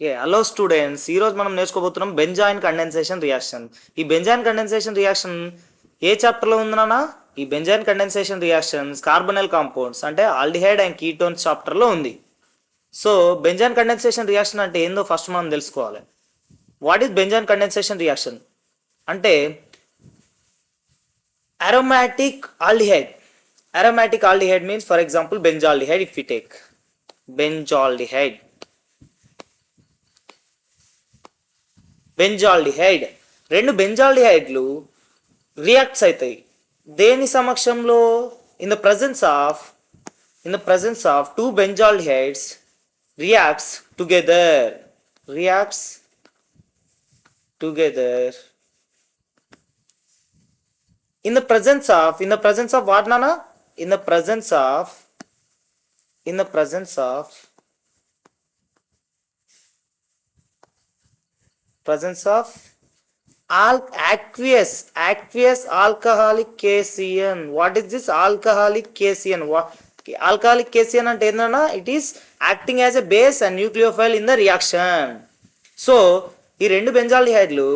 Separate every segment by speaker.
Speaker 1: Okay, hello students. ఈరోజు మనం నేర్చుకోబోతున్నాం benzoin condensation reaction. ఈ బెంజాయిన్ కండెన్సేషన్ రియాక్షన్ ఏ చాప్టర్లో ఉందన్నా? ఈ benzoin condensation reactions carbonyl compounds అంటే ఆల్డిహైడ్ అండ్ కీటోన్స్ చాప్టర్లో ఉంది. సో బెంజాయిన్ కండెన్సేషన్ రియాక్షన్ అంటే ఏందో ఫస్ట్ మనం తెలుసుకోవాలి. What is benzoin condensation reaction అంటే aromatic aldehyde. Aromatic aldehyde means, for example, benzaldehyde. If we take benzaldehyde, రెండు బెంజాల్డిహైడ్లు రియాక్ట్స్ అవుతాయి దేని సమక్షంలో? In the presence of two benzaldehydes reacts together in the presence of what, nana? in the presence of aqueous alcoholic cation. What is this alcoholic cation? Alcoholic cation ante endana? It is acting as a base and nucleophile in the reaction. So ఈ రెండు బెంజాల్డిహైడ్లు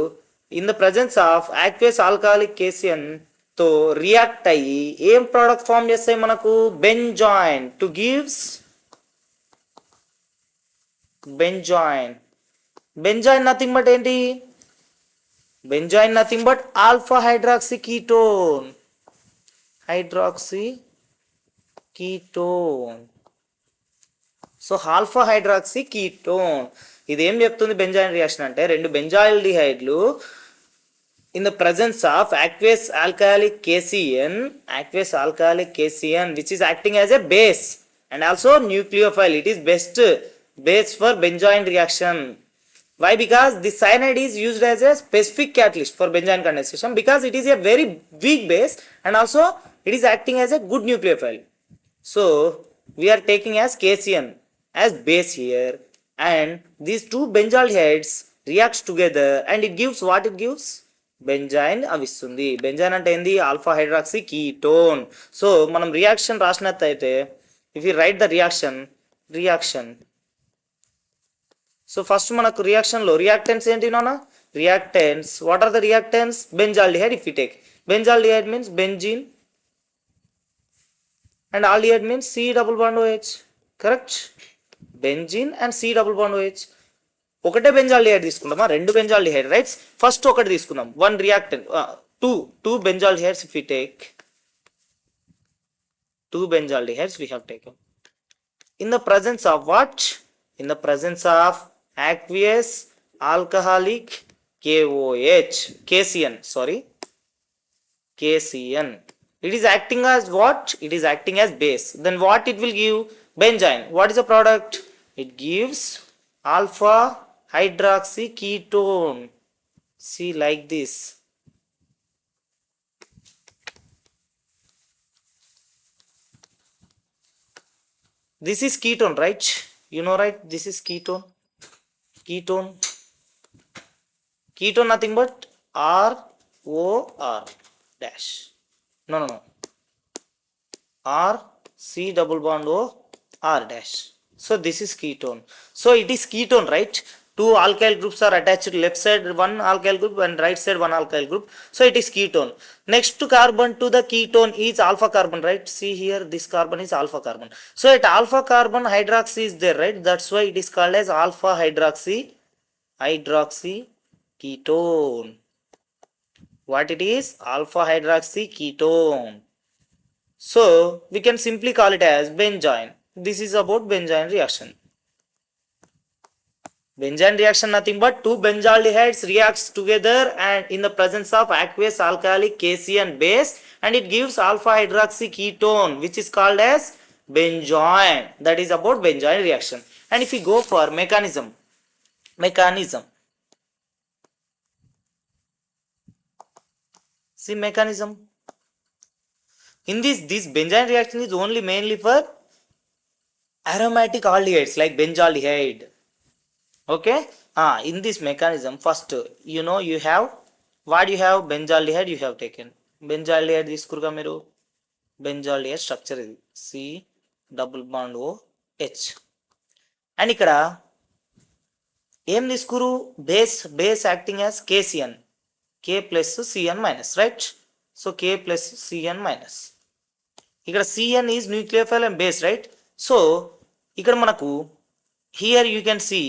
Speaker 1: in the presence of aqueous alcoholic cation తో react అయ్యి ఏం product form చేస్తాయి మనకు? Benzoin. To gives benzoin nothing but ఏంటి? Benzoin nothing but alpha hydroxy ketone. So alpha hydroxy ketone ఇది ఏం చెప్తుంది? బెంజాయిన్ రియాక్షన్ అంటే రెండు బెంజాల్డిహైడ్లు in the presence of aqueous alcoholic cation which is acting as a base and also nucleophile. It is best base for benzoin reaction. Why? Because this cyanide is used as a specific catalyst for benzoin condensation because it is a very weak base and also it is acting as a good nucleophile. So we are taking as cation as base here, and these two benzaldehydes reacts together and it gives what? It gives benzoin అవిస్తుంది. Benzoin అంటే ఏంది? Alpha hydroxy ketone. So మనం reaction రాసినట్టయితే if you write the reaction so first మనకు రియాక్షన్లో reactants ఏంటి నానా? Reactants, what are the reactants? Benzaldehyde. If you take benzaldehyde means benzene and aldehyde means C double bond OH. Correct? Benzene and C double bond OH. ఒకటే benzaldehyde తీసుకుందామా? రెండు benzaldehyde rights. First ఒకటి తీసుకుందాం. One reactant, two benzaldehydes. If you take two benzaldehydes we have taken in the presence of what? In the presence of aqueous alcoholic cation. It is acting as what? It is acting as base. Then what it will give? Benzene. What is the product? It gives alpha hydroxy ketone. See, like this. This is ketone, right? You know, right? This is ketone nothing but ROR dash. No R C double bond O R dash. So this is ketone. So it is ketone, right? Two alkyl groups are attached to left side one alkyl group and right side one alkyl group. So it is ketone. Next carbon to the ketone is alpha carbon, right? See here, this carbon is alpha carbon. So at alpha carbon hydroxy is there, right? That's why it is called as alpha hydroxy ketone. What it is? Alpha hydroxy ketone. So we can simply call it as benzene. This is about benzene reaction. Benzene reaction nothing but two benzaldehydes reacts together and in the presence of aqueous alcoholic cation base and it gives alpha hydroxy ketone which is called as benzene. That is about benzene reaction. And if we go for mechanism, see mechanism. In this benzene reaction is only mainly for aromatic aldehydes like benzaldehyde. Okay, in this mechanism first you have what? You have benzaldehyde. You have taken benzaldehyde తీసుకురుగా మీరు. Benzaldehyde structure ఇది C double bond OH. And ఇక్కడ ఏం తీసుకురు base acting as K C N K plus C N minus right. So K plus C N minus, ఇక్కడ C N is nucleophile and base right. So ఇక్కడ మనకు here you can see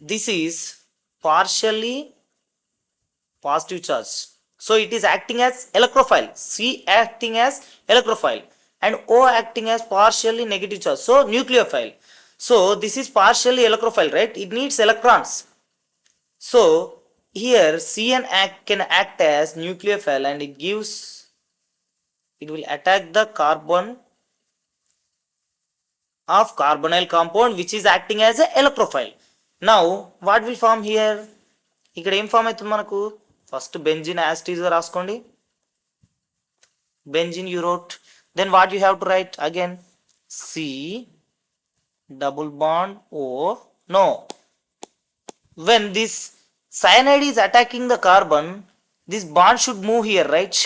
Speaker 1: this is partially positive charge, so it is acting as electrophile, C acting as electrophile and O acting as partially negative charge, so nucleophile. So this is partially electrophile, right? It needs electrons. So here Cn can act as nucleophile and it will attack the carbon of carbonyl compound which is acting as a electrophile. Now what will form here? ఇక్కడ ఏం form అవుతుంది మనకు? First benzene as it is గా రాసుకోండి. Benzene you wrote, then what you have to write again C double bond O no. when this cyanide is attacking the carbon, this bond should move here, right?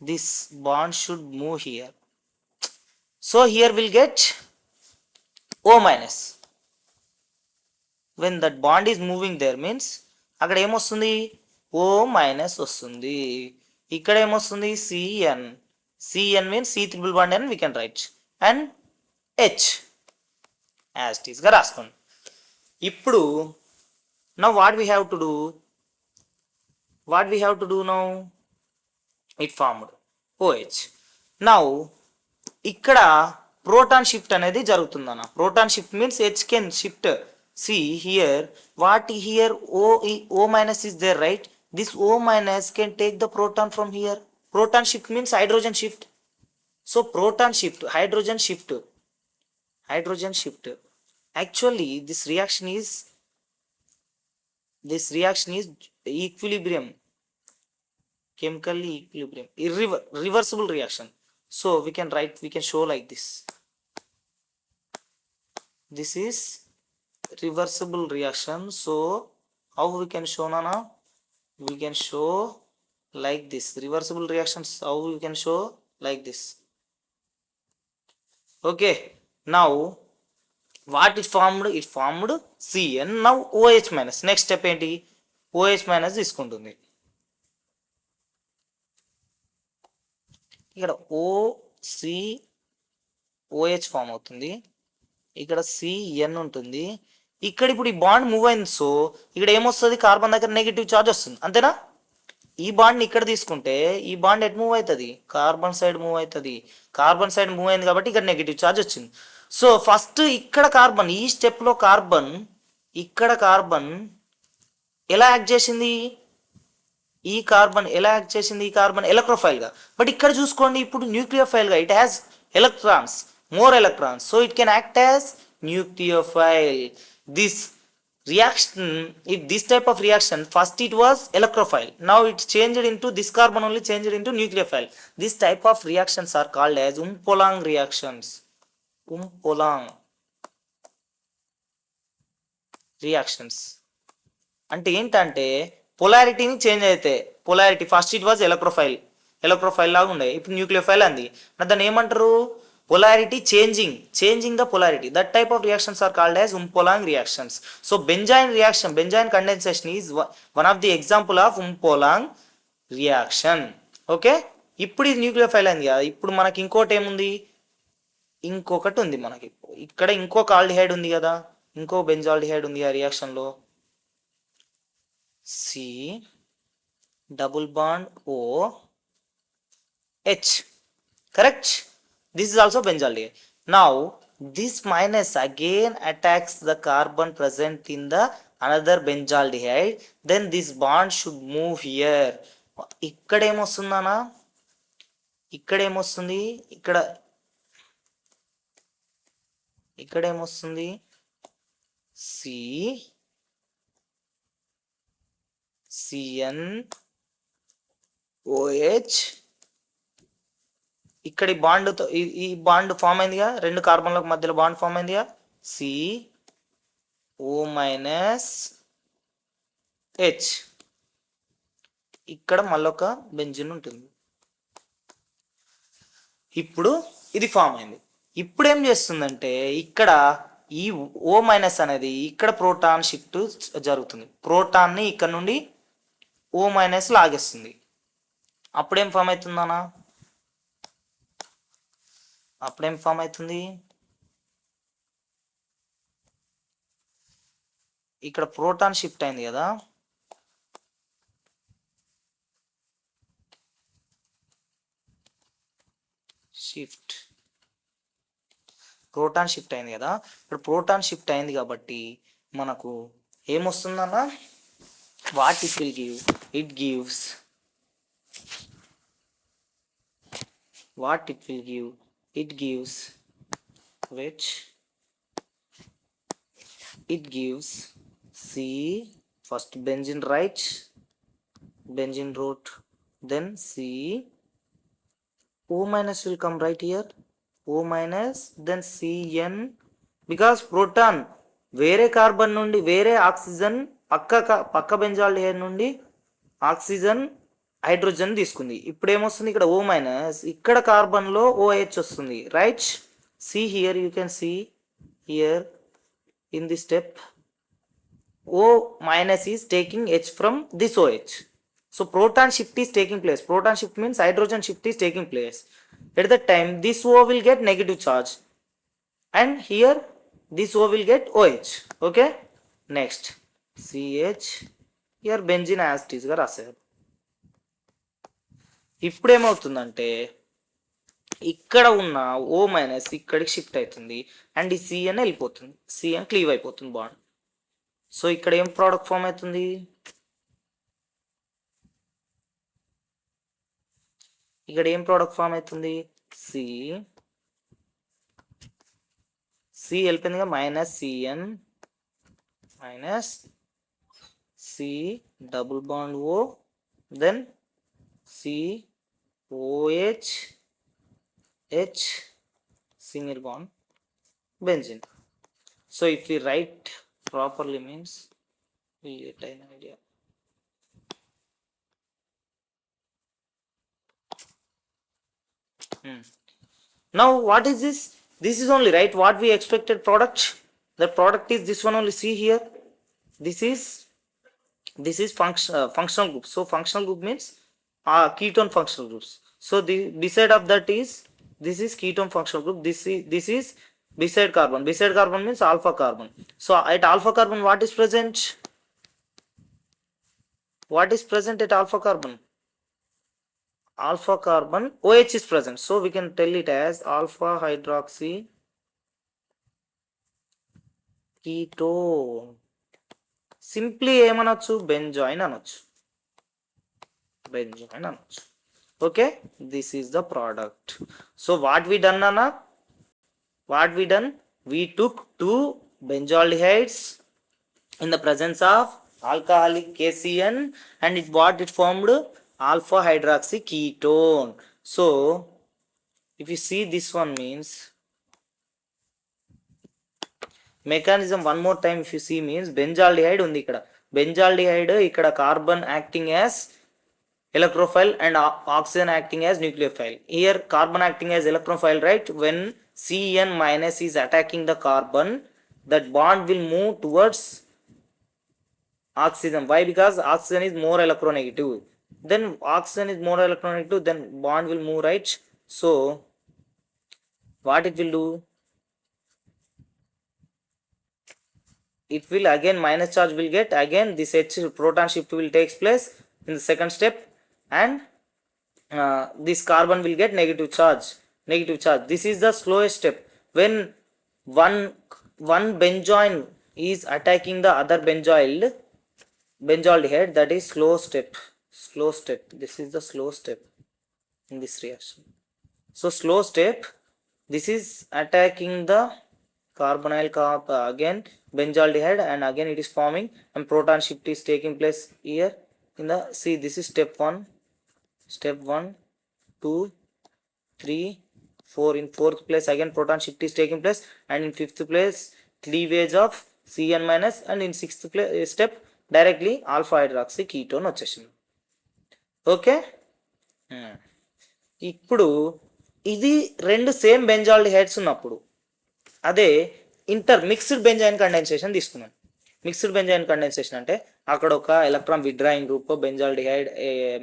Speaker 1: This bond should move here, so here we'll get O minus. when that bond is moving there means అక్కడ ఏమొస్తుంది? O minus వస్తుంది. ఇక్కడ ఏమొస్తుంది? C N. C N means C triple bond అని we can write and H as it is గా రాసుకోండి. ఇప్పుడు now what we have to do? Now it formed O H. Now ఇక్కడ ప్రోటాన్ షిఫ్ట్ అనేది జరుగుతుందన్న. Proton shift means H can shift. See here, what here O minus is there, right? This O minus can take the proton from here. Proton shift means hydrogen shift. So proton shift, hydrogen shift. Actually this reaction is equilibrium, chemically equilibrium, irreversible reaction. So we can show like this. This is reversible reaction. So how we can show, nana? We can show like this. Reversible reactions, how we can show like this. Okay, now what it formed? It formed Cn. Now OH minus. Next step enti? OH minus తీసుకుంటుంది. ఇక్కడ OH form అవుతుంది, ఇక్కడ CN ఉంటుంది. ఇక్కడ ఇప్పుడు ఈ bond move అయింది, so ఇక్కడ ఏమొస్తుంది? కార్బన్ దగ్గర నెగిటివ్ ఛార్జ్ వస్తుంది, అంతేనా? ఈ బాండ్ని ఇక్కడ తీసుకుంటే ఈ బాండ్ ఎట్ మూవ్ అవుతుంది? కార్బన్ సైడ్ మూవ్ అవుతుంది. కార్బన్ సైడ్ మూవ్ అయింది కాబట్టి ఇక్కడ నెగిటివ్ ఛార్జ్ వచ్చింది. సో ఫస్ట్ ఇక్కడ కార్బన్, ఈ స్టెప్లో కార్బన్, ఇక్కడ కార్బన్ ఎలా యాక్ట్ చేసింది? ఈ కార్బన్ ఎలక్ట్రోఫైల్గా. బట్ ఇక్కడ చూసుకోండి, ఇప్పుడు న్యూక్లియోఫైల్గా. It has electrons, more electrons, so it can act as nucleophile. This reaction, if this type of reaction, first it was electrophile, now it's changed into, this carbon only changed into nucleophile. This type of reactions are called as Umpolang reactions. Umpolang reactions అంటే ఏంటంటే పొలారిటీని change అయితే, polarity first it was electrophile లాగా ఉండే, ఇప్పుడు nucleophile అంది. దాన్ని ఏమంటారు? polarity changing the polarity. That type of reactions are called as Umpolang reactions. So benzene condensation is one of the example of Umpolang reaction. Okay, ఇప్పుడు ఇది nucleophile అయింది కదా. ఇప్పుడు మనకి ఇంకోటి ఏముంది? ఇంకొకటి ఉంది మనకి. ఇక్కడ ఇంకొక ఆల్డిహైడ్ ఉంది కదా, ఇంకో బెంజాల్డిహైడ్ ఉంది ఆ రియాక్షన్ లో. C double bond O H, correct? This is also benzaldehyde. Now this minus again attacks the carbon present in the another benzaldehyde. Then this bond should move here. ఇక్కడ ఏమొస్తుందనా? ఇక్కడ ఏమొస్తుంది? ఇక్కడ ఏమొస్తుంది? CnOH. ఇక్కడ ఈ బాండ్ ఫామ్ అయిందిగా, రెండు కార్బన్లకు మధ్యలో బాండ్ ఫామ్ అయిందిగా, CO మైనస్ హెచ్. ఇక్కడ మళ్ళొక బెంజిన్ ఉంటుంది. ఇప్పుడు ఇది ఫామ్ అయింది. ఇప్పుడు ఏం చేస్తుందంటే ఇక్కడ ఈ ఓ మైనస్ అనేది ఇక్కడ ప్రోటాన్ షిఫ్ట్ జరుగుతుంది, ప్రోటాన్ని ఇక్కడ నుండి ఓ మైనస్ లాగేస్తుంది. అప్పుడేం ఫామ్ అవుతుందన్నా, అప్పుడేం ఫామ్ అవుతుంది, ఇక్కడ ప్రోటాన్ షిఫ్ట్ అయింది కదా, ప్రోటాన్ షిఫ్ట్ అయింది కదా, ఇప్పుడు ప్రోటాన్ షిఫ్ట్ అయింది కాబట్టి మనకు ఏమొస్తుందన్న, what it will give, it gives, what it will give, it gives, which it gives C, first benzene, right, benzene wrote, then C, O minus will come right here, O minus, then Cn, because proton వేరే carbon నుండి వేరే oxygen పక్క benzaldehyde నుండి oxygen hydrogen తీసుకుంది. ఇప్పుడు ఏమొస్తుంది, ఇక్కడ O minus, ఇక్కడ కార్బన్లో OH వస్తుంది, right. See here, you can see here in this step O minus is taking H from this OH. So proton shift is taking place. Proton shift means hydrogen shift is taking place. At that time this O will get negative charge and here this O will get OH. Okay, next CH, here benzene as it is గా రాశారు. ఇప్పుడు ఏమవుతుందంటే ఇక్కడ ఉన్న O minus ఇక్కడికి shift అవుతుంది and ఈ C N వెళ్ళిపోతుంది, సిఎన్ క్లీవ్ అయిపోతుంది బాండ్. సో ఇక్కడ ఏం ప్రోడక్ట్ ఫామ్ అవుతుంది, ఇక్కడ ఏం ప్రోడక్ట్ ఫామ్ అవుతుంది, సి వెళ్ళిపోయిందిగా, minus C N minus C double bond O, then C O H H single bond benzene. So if we write properly means we get an idea. Now what is this? This is only, right, what we expected product. The product is this one only. See here, this is functional group. So functional group means ketone functional groups. So the beside of that is, this is ketone functional group, this is beside carbon. Beside carbon means alpha carbon. So at alpha carbon what is present, what is present at alpha carbon, alpha carbon OH is present. So we can tell it as alpha hydroxy ketone. Simply ఏమనొచ్చు, benzoin అనొచ్చు, benzoin అనొచ్చు. Okay, this is the product. So what we done, Nana, what we done, we took two benzaldehydes in the presence of alcoholic KCN and it formed alpha hydroxy ketone. So if you see this one means mechanism, one more time if you see means benzaldehyde undi ikkada, benzaldehyde ikkada carbon acting as electrophile and oxygen acting as nucleophile. Here carbon acting as electrophile, right, when Cn minus is attacking the carbon, that bond will move towards oxygen. Why? Because oxygen is more electronegative, then oxygen is more electronegative, then bond will move, right. So what it will do, it will again minus charge will get, again this H proton shift will takes place in the second step and this carbon will get negative charge. This is the slowest step. When one benzoin is attacking the other benzaldehyde, that is slow step. This is the slow step in this reaction. So slow step, this is attacking the carbonyl again benzaldehyde and again it is forming and proton shift is taking place here in the, see, this is step 1, 2, 3, 4. In fourth place again proton shift is taking place and in fifth place cleavage of Cn minus and in sixth place step directly alpha hydroxy ketone వచ్చేసింది. Okay, ఇప్పుడు ఇది రెండు same benzaldehydes ఉన్నప్పుడు, అదే mixed benzoin condensation తీసుకున్నాం. Mixed benzoin condensation అంటే అక్కడ ఒక electron withdrawing group benzaldehyde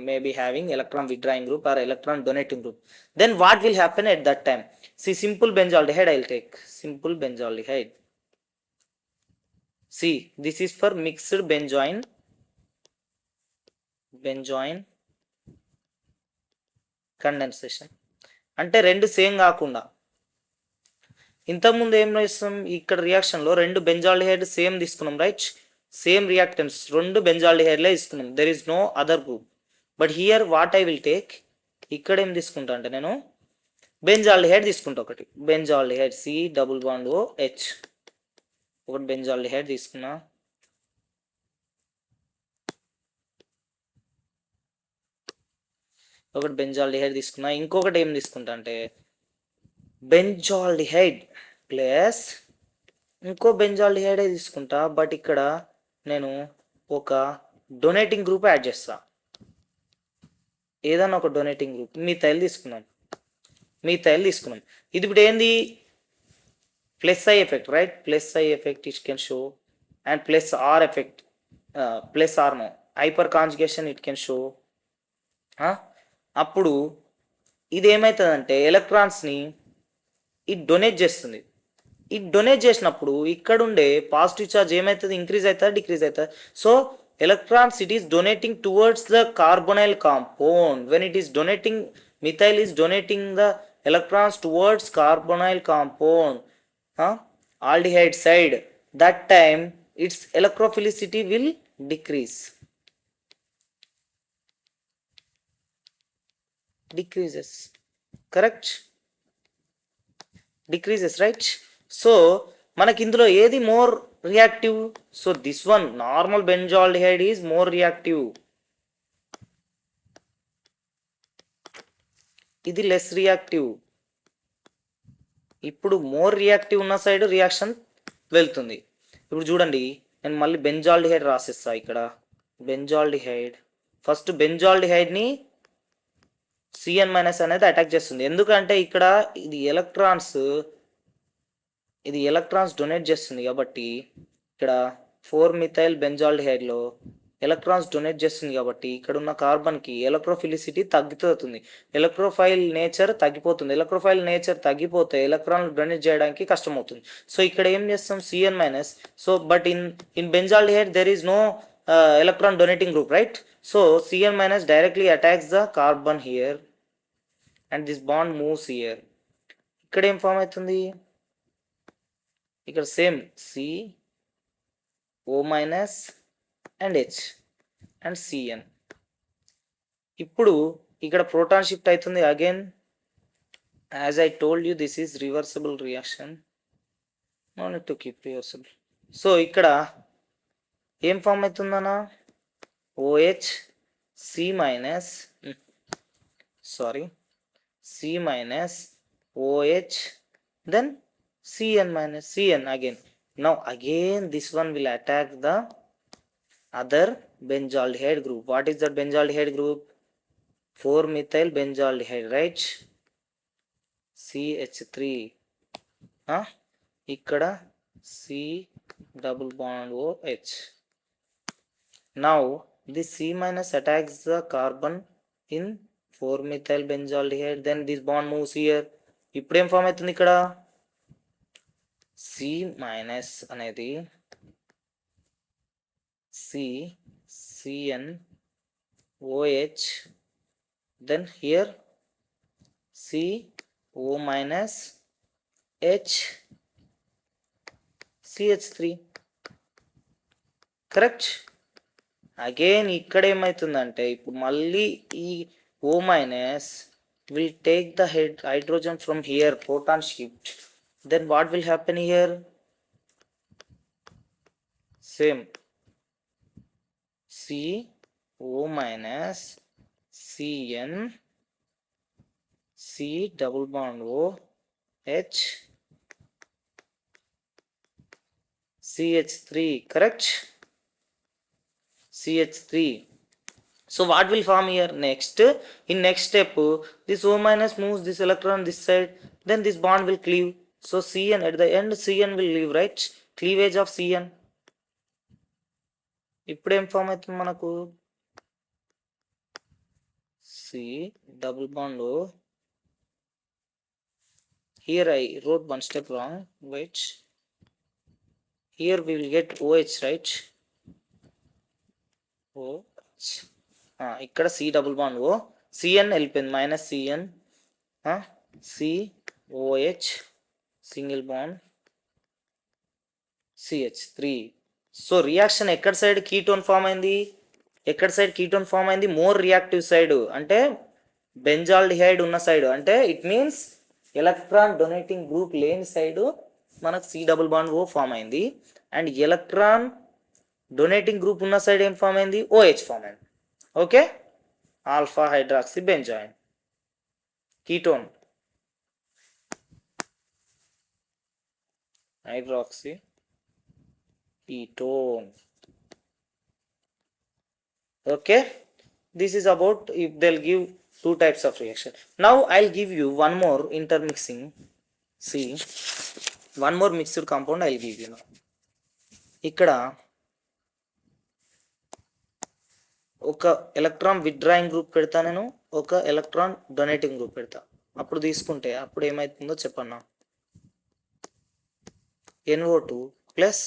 Speaker 1: may be having electron withdrawing group or electron donating group. Then what will happen at that time? See, simple benzaldehyde I will take. Simple benzaldehyde. See, this is for mixed benzoin condensation. అంటే రెండు same కాకుండా ఇంతకుముందు ఏం చేస్తాం, ఇక్కడ రియాక్షన్లో రెండు benzaldehyde same తీసుకున్నాం, రైట్? సేమ్ రియాక్టెన్స్ రెండు బెంజాల్డిహైడ్లే తీసుకున్నాం. There is no other group. But here what I will take, ఇక్కడ ఏం తీసుకుంటా అంటే నేను బెంజాల్డిహైడ్ తీసుకుంటా. ఒకటి బెంజాల్డిహైడ్ C+BondOH, ఒకటి బెంజాల్డిహైడ్ తీసుకున్నా. ఒకటి బెంజాల్డిహైడ్ తీసుకున్నా. ఇంకొకటి ఏం తీసుకుంటా అంటే బెంజాల్డిహైడ్ ప్లస్ ఇంకో బెంజాల్డిహైడే తీసుకుంటా. బట్ ఇక్కడ నేను ఒక డొనేటింగ్ గ్రూప్ యాడ్ చేస్తా. ఏదన్నా ఒక డొనేటింగ్ గ్రూప్ మిథైల్ తీసుకున్నాం. ఇది ఇప్పుడు ఏంది? Plus I effect, right? Plus I effect it can show and plus R effect, plus R no hyperconjugation it can show. అప్పుడు ఇది ఏమవుతుందంటే ఎలక్ట్రాన్స్ని ఇది డొనేట్ చేస్తుంది. ఇది డొనేట్ చేసినప్పుడు ఇక్కడ ఉండే పాజిటివ్ ఛార్జ్ ఏమవుతుంది? ఇంక్రీజ్ అవుతుంది, డిక్రీజ్ అవుతుంది. So electrons it is donating towards the carbonyl compound. When it is donating, methyl is donating the electrons towards carbonyl compound, aldehyde side. That time its electrophilicity will decreases, correct? Decreases, right? So మనకి ఇందులో ఏది more reactive? So this one, normal benzaldehyde is more reactive, ఇది less reactive. ఇప్పుడు more reactive ఉన్న side reaction వెళ్తుంది. ఇప్పుడు చూడండి, నేను మళ్ళీ బెంజాల్డిహైడ్ రాసిస్తా. ఇక్కడ బెంజాల్డిహైడ్, ఫస్ట్ బెంజాల్డిహైడ్ని Cn- అనేది అటాక్ చేస్తుంది. ఎందుకంటే ఇక్కడ ఇది ఎలక్ట్రాన్స్ డొనేట్ చేస్తుంది కాబట్టి, ఇక్కడ 4-మిథైల్ బెంజాల్డిహైడ్లో ఎలక్ట్రాన్స్ డొనేట్ చేస్తుంది కాబట్టి ఇక్కడ ఉన్న కార్బన్కి ఎలక్ట్రోఫిలిసిటీ తగ్గిపోతుంది, ఎలక్ట్రోఫైల్ నేచర్ తగ్గిపోతుంది. ఎలక్ట్రోఫైల్ నేచర్ తగ్గిపోతే ఎలక్ట్రాన్ డొనేట్ చేయడానికి కష్టమవుతుంది. సో ఇక్కడ ఏం చేస్తాం? Cn-. So but in benzaldehyde there is no electron donating group, right? So Cn- directly attacks the carbon here and this bond moves here. ఇక్కడ ఏం form అవుతుంది? ఇక్కడ same CO- and H and Cn. ఇప్పుడు ఇక్కడ proton shift అవుతుంది again. As I told you, this is reversible reaction, no need to keep reversible. So ఇక్కడ ఏం form అవుతుందన్నా? OH C-, OH then Cn again. Now again this one will attack the other benzaldehyde group. What is that benzaldehyde group? 4-methyl benzaldehyde, right? CH3, ikkada C+BondOH. Now this C- attacks the carbon in 4-methyl benzaldehyde, then this bond moves here. ఇప్పుడు ఏం form అవుతుంది? ఇక్కడ C- అనేది CnOH, then here CO- H CH3, correct? Again ఇక్కడ ఏమవుతుందంటే ఇప్పుడు మళ్ళీ ఈ O- will take the hydrogen from here, proton shift. Then what will happen here? Same CO- Cn C+BondOH CH3, correct? CH3. So what will form here? In next step, this O- moves this electron this side, then this bond will cleave. So Cn at the end, Cn will leave, right? Cleavage of Cn. ఇప్పుడు ఏం form అవుతుంది మనకు? C double bond O. Here I wrote one step wrong. Wait. Here we will get OH, right? OH. ఇక్కడ C double bond O. Cn వెళ్ళిపోయింది, minus Cn. COH single bond CH3. So reaction ఎక్కడ side ketone form అయింది? ఎక్కడ side ketone form అయింది? More reactive side, అంటే benzaldehyde ఉన్న side. అంటే it means electron donating group లేని సైడ్ మనకు C double bond O form అయింది. అండ్ ఎలక్ట్రాన్ డొనేటింగ్ గ్రూప్ ఉన్న సైడ్ ఏం ఫామ్ అయింది? OH ఫామ్ అయింది. Okay, alpha hydroxy benzoin ketone, hydroxy ketone. Okay, this is about if they'll give two types of reaction. Now I'll give you one more intermixing. See, one more mixed compound I'll give you now. ఇక్కడ ఒక electron withdrawing group పెడతా, నేను ఒక electron donating group పెడతా. అప్పుడు తీసుకుంటే అప్పుడు ఏమవుతుందో చెప్పన్నా. NO2 ప్లస్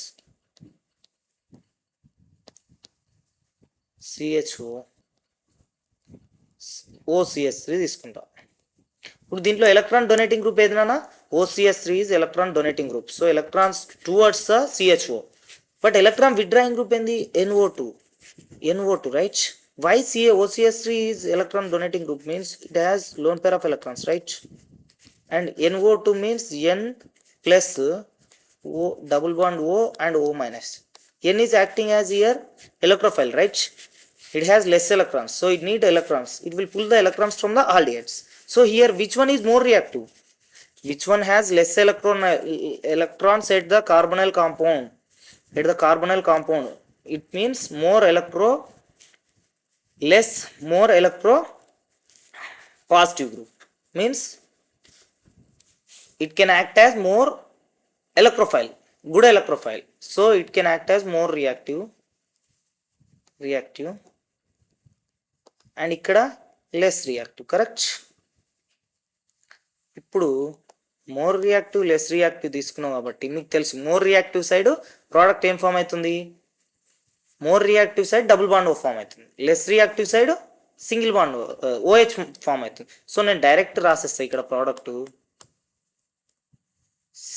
Speaker 1: CHO OCS3 తీసుకుంటా. ఇప్పుడు దీంట్లో ఎలక్ట్రాన్ డొనేటింగ్ గ్రూప్ ఏదైనా OCS3 is electron donating group. So electrons towards the CHO. But electron withdrawing group ఏంది? NO2, right? Why OCS3 is electron donating group? Means it has lone pair of electrons, right? And NO2 means N plus O double bond O and O minus. N is acting as here electrophile, right? It has less electrons, so it need electrons. It will pull the electrons from the aldehydes. So here which one is more reactive? Which one has less electrons at the carbonyl compound? At the carbonyl compound, it means more electro positive group. Means it can act as more electrophile, good electrophile. So it can act as more reactive and ikkada less reactive, correct? ఇప్పుడు more reactive less reactive తీసుకున్నాం కాబట్టి మీకు తెలుసు more reactive side product ఏం form అవుతుంది? More reactive side double bond O form అవుతుంది, less reactive side single bond OH form అవుతుంది. So నేను డైరెక్ట్ రాసేస్తా ఇక్కడ product C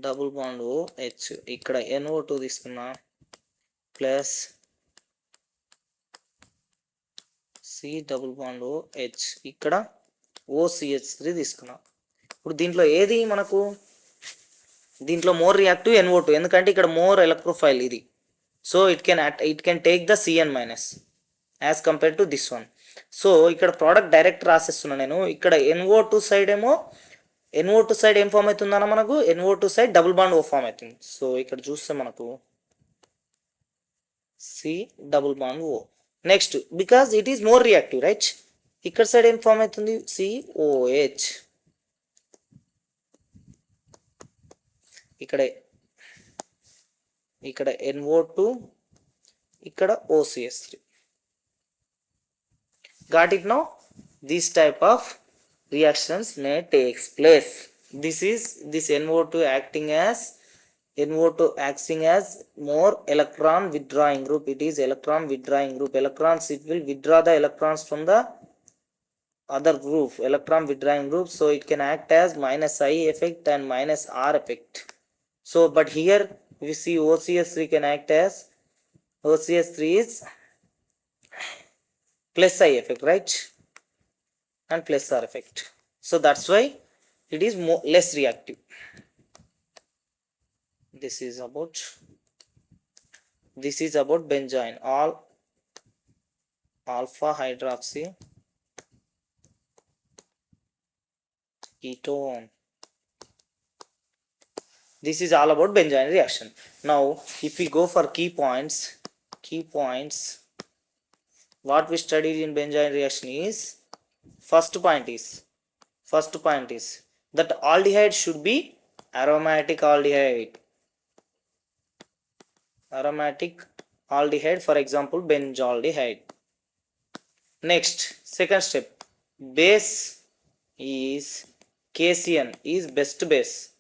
Speaker 1: double bond OH, ఇక్కడ NO2 తీసుకున్నా plus C double bond OH, ఇక్కడ OCH3 తీసుకున్నా. ఇప్పుడు దీంట్లో ఏది మనకు? దీంట్లో మోర్ రియాక్టివ్ NO2, ఎందుకంటే ఇక్కడ మోర్ ఎలక్ట్రోఫైల్ ఇది. So it can take the Cn minus as compare to this one. So ఇక్కడ ప్రోడక్ట్ డైరెక్ట్ రాసేస్తున్నా నేను. ఇక్కడ NO2 సైడ్ ఏమో NO2 సైడ్ ఏం ఫామ్ అవుతుందన్న మనకు? NO2 side double bond O form అవుతుంది. సో ఇక్కడ చూస్తే మనకు C double bond O. Next because it is more reactive, right? ఇక్కడ సైడ్ ఏం ఫామ్ అవుతుంది? COH. ఇక్కడ NO2, ఇక్కడ OCS3. Got it now? This type of reactions may takes place. This NO2 acting as more electron withdrawing group. It is electron withdrawing group. Electrons, it will withdraw the electrons from the other group, electron withdrawing group. So it can act as minus I effect and minus R effect. So but here we see OCS3 can act as OCS3 is plus I effect, right? And plus R effect. So that's why it is less reactive. This is about benzyne, all alpha hydroxy ketone. This is all about benzyne reaction. Now if we go for key points, what we studied in benzyne reaction is first point is that aldehyde should be aromatic aldehyde. Aromatic aldehyde, for example benzaldehyde. Next, second step, base is cation is best base.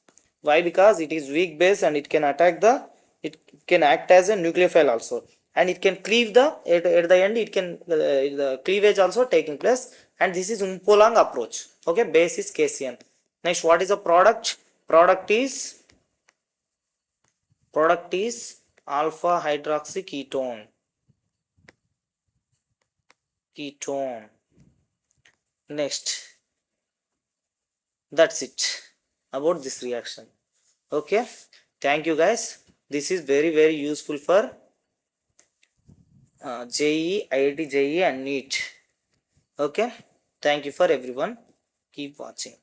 Speaker 1: Why? Because it is weak base and it can attack the, it can act as a nucleophile also, and it can cleave the, at the end it can the cleavage also taking place, and this is Umpolang approach. Okay, base is cation. Next, what is the product? Product is alpha hydroxy ketone. Next, that's it about this reaction. Okay, thank you guys. This is very useful for JEE, IIT JEE and NEET. Okay, thank you for everyone. Keep watching.